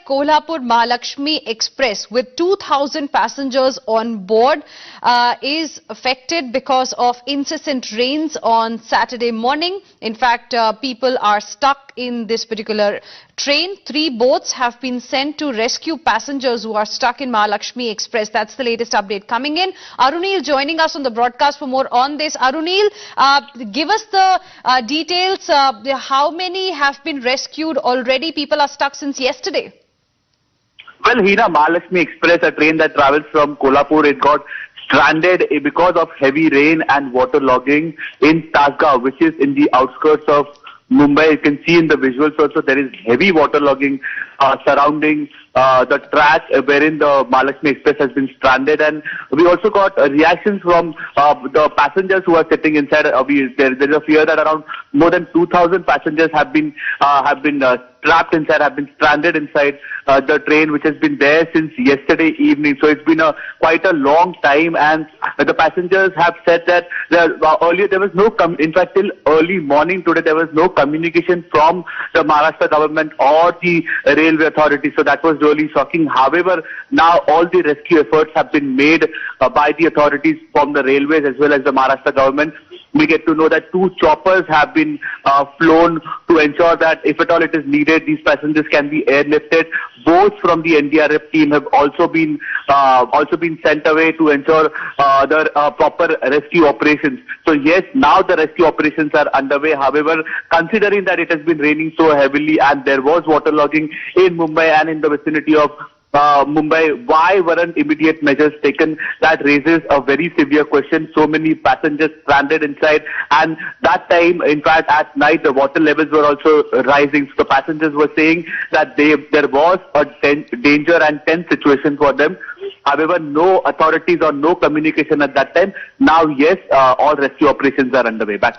Kolhapur Mahalakshmi Express with 2,000 passengers on board is affected because of incessant rains on Saturday morning. In fact, people are stuck in this particular train. 3 boats have been sent to rescue passengers who are stuck in Mahalakshmi Express. That's the latest update coming in. Arunil joining us on the broadcast for more on this. Arunil, give us the details. How many have been rescued already? People are stuck since yesterday. Well, Hina, Mahalakshmi Express, a train that travels from Kolhapur, it got stranded because of heavy rain and waterlogging in Tasgaon, which is in the outskirts of Mumbai. You can see in the visuals also there is heavy waterlogging surrounding the track wherein the Mahalakshmi Express has been stranded, and we also got reactions from the passengers who are sitting inside. There is a fear that around more than 2,000 passengers have been trapped inside, have been stranded inside the train, which has been there since yesterday evening. So it's been quite a long time, and the passengers have said that earlier there was no, in fact till early morning today there was no communication from the Maharashtra government or the railway authority. So that was really shocking. However, now all the rescue efforts have been made by the authorities from the railways as well as the Maharashtra government. We get to know that 2 choppers have been flown to ensure that if at all it is needed, these passengers can be airlifted. Boats from the NDRF team have also been sent away to ensure the proper rescue operations. So yes, now the rescue operations are underway. However, considering that it has been raining so heavily and there was waterlogging in Mumbai and in the vicinity of Mumbai, why weren't immediate measures taken? That raises a very severe question. So many passengers stranded inside, and that time, in fact, at night, the water levels were also rising. So the passengers were saying that there was a danger and tense situation for them. However, no authorities or no communication at that time. Now, yes, all rescue operations are underway. Back to you.